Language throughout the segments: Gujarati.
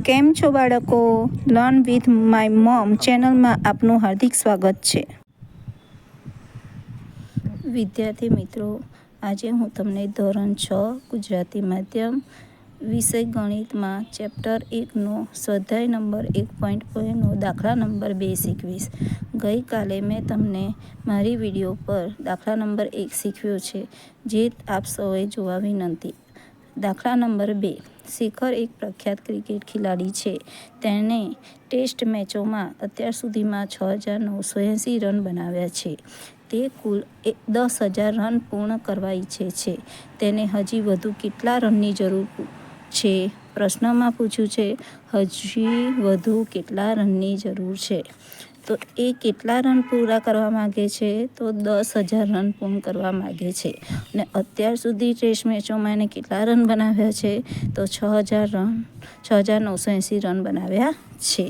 કેમ છો બાળકો? લર્ન વિથ માય મોમ ચેનલમાં આપનું હાર્દિક સ્વાગત છે. વિદ્યાર્થી મિત્રો, આજે હું તમને ધોરણ 6 ગુજરાતી માધ્યમ વિષય ગણિતમાં ચેપ્ટર 1નો સ્વાધ્યાય નંબર 1.2નો દાખલા નંબર 2 શીખવીશ. ગઈકાલે મેં તમને મારી વિડીયો પર દાખલા નંબર 1 શીખવ્યો છે, જે આપ સૌએ જોવા વિનંતી. દાખલા નંબર 2. શેખર એક પ્રખ્યાત ક્રિકેટ ખેલાડી છે. તેણે ટેસ્ટ મેચોમાં અત્યાર સુધીમાં 6,980 રન બનાવ્યા છે. તે કુલ 10,000 રન પૂર્ણ કરવા ઈચ્છે છે. તેને હજી વધુ કેટલા રનની જરૂર છે? પ્રશ્નમાં પૂછ્યું છે હજી વધુ કેટલા રનની જરૂર છે. તો એ કેટલા રન પૂરા કરવા માગે છે? તો 10,000 રન પૂર્ણ કરવા માગે છે. અને અત્યાર સુધી ટેસ્ટ મેચોમાં એને કેટલા રન બનાવ્યા છે? તો 6,980 રન બનાવ્યા છે.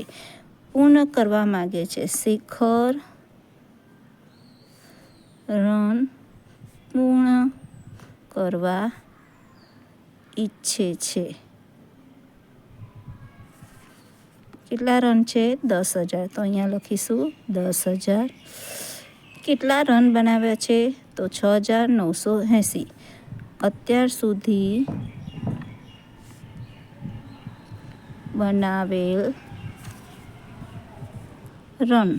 પૂર્ણ કરવા માગે છે. શેખર રન પૂર્ણ કરવા ઈચ્છે છે. કેટલા રન છે? 10,000. તો અહીંયા લખીશું 10,000. કેટલા રન બનાવ્યા છે? તો 6,980. અત્યાર સુધી બનાવેલ રન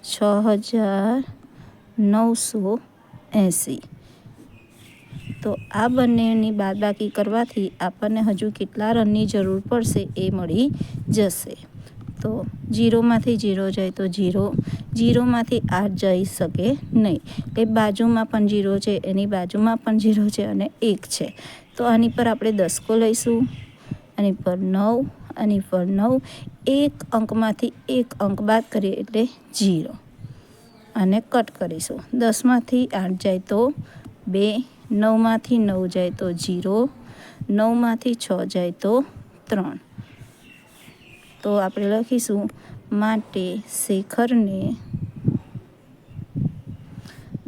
6,980. તો આ બંનેની બાદબાકી કરવાથી આપણને હજુ કેટલા રનની જરૂર પડશે એ મળી જશે. તો 0માંથી 0 જાય તો 0, 0માંથી 8 જઈ શકે નહીં. એટલે બાજુમાં પણ 0 છે, એની બાજુમાં પણ 0 છે અને 1 છે. તો આની પર આપણે દસકો લઈશું. આની પર 9, આની પર 9. એક અંકમાંથી એક અંક બાદ કરીએ એટલે 0. અને કટ કરીશું. 10માંથી 8 જાય તો 2, 9માંથી 9 જાય તો 0, 9માંથી 6 જાય તો 3. તો આપણે લખીશું માટે શેખરને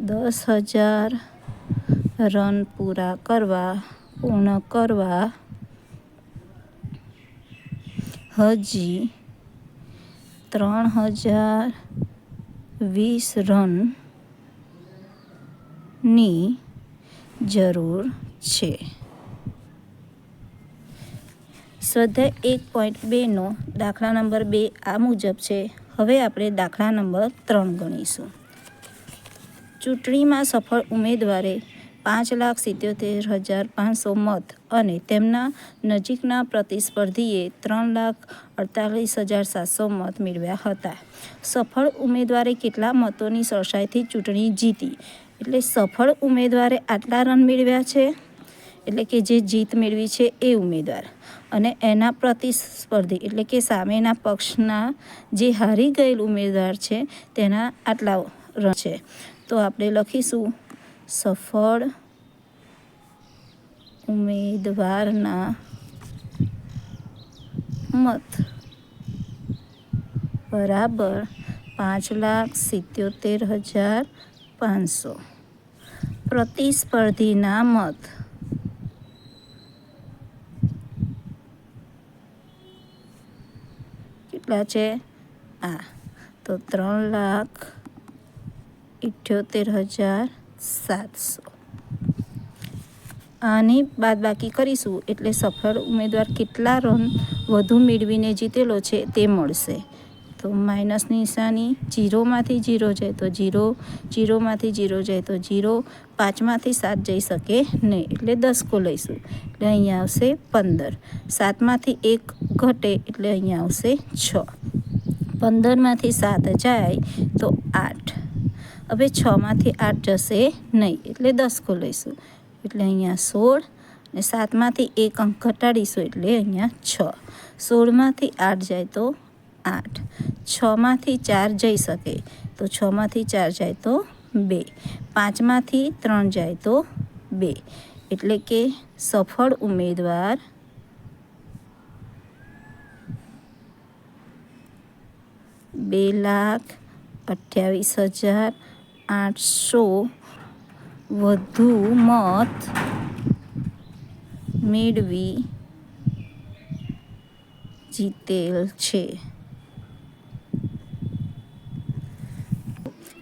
10,000 રન પૂર્ણ કરવા હજી 3,020 રનની જરૂર છે. સ્વાધ્યાય 1.2નો દાખલા નંબર 2 આ મુજબ છે. હવે આપણે દાખલા નંબર 3 ગણીશું. ચૂંટણીમાં સફળ ઉમેદવારે 5,77,500 મત અને તેમના નજીકના પ્રતિસ્પર્ધીએ 3,48,700 મત મેળવ્યા હતા. સફળ ઉમેદવારે કેટલા મતોની સરસાઈથી ચૂંટણી જીતી? એટલે સફળ ઉમેદવારે આટલા રન મેળવ્યા છે, એટલે કે જે જીત મેળવી છે એ ઉમેદવાર, અને એના પ્રતિસ્પર્ધી એટલે કે સામેના પક્ષના જે હારી ગયેલ ઉમેદવાર છે તેના આટલા રન છે. તો આપણે લખીશું સફળ ઉમેદવારના મત બરાબર 5,77,500. પ્રતિસ્પર્ધીના મત કેટલા છે? તો 3,78,700. આની બાદબાકી કરીશું એટલે સફળ ઉમેદવાર કેટલા રન વધુ મેળવીને જીતેલો છે તે મળશે. તો માઇનસની નિશાની, 0માંથી 0 જાય તો 0, 0માંથી 0 જાય તો 0, 5માંથી 7 જઈ શકે નહીં એટલે દસકો લઈશું. એટલે અહીંયા આવશે 15. 7માંથી 1 ઘટે એટલે અહીંયા આવશે 6. 15માંથી 7 જાય તો 8. હવે 6માંથી 8 જશે નહીં એટલે દસકો લઈશું. એટલે અહીંયા 16. અને 7માંથી 1 અંક ઘટાડીશું એટલે અહીંયા 6. 16માંથી 8 જાય તો 8. 6માંથી 4 જઈ શકે તો 6માંથી 4 જાય તો 2. 5માંથી 3 જાય તો 2. એટલે કે સફળ ઉમેદવાર 2,28,800 વધુ મત મેળવી જીતેલ છે.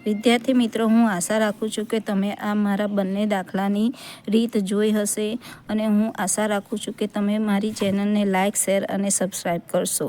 વિદ્યાર્થી મિત્રો, હું આશા રાખું છું કે તમે આ મારા બંને દાખલાની રીત જોઈ હશે અને હું આશા રાખું છું કે તમે મારી ચેનલને લાઇક, શેર અને સબસ્ક્રાઈબ કરશો.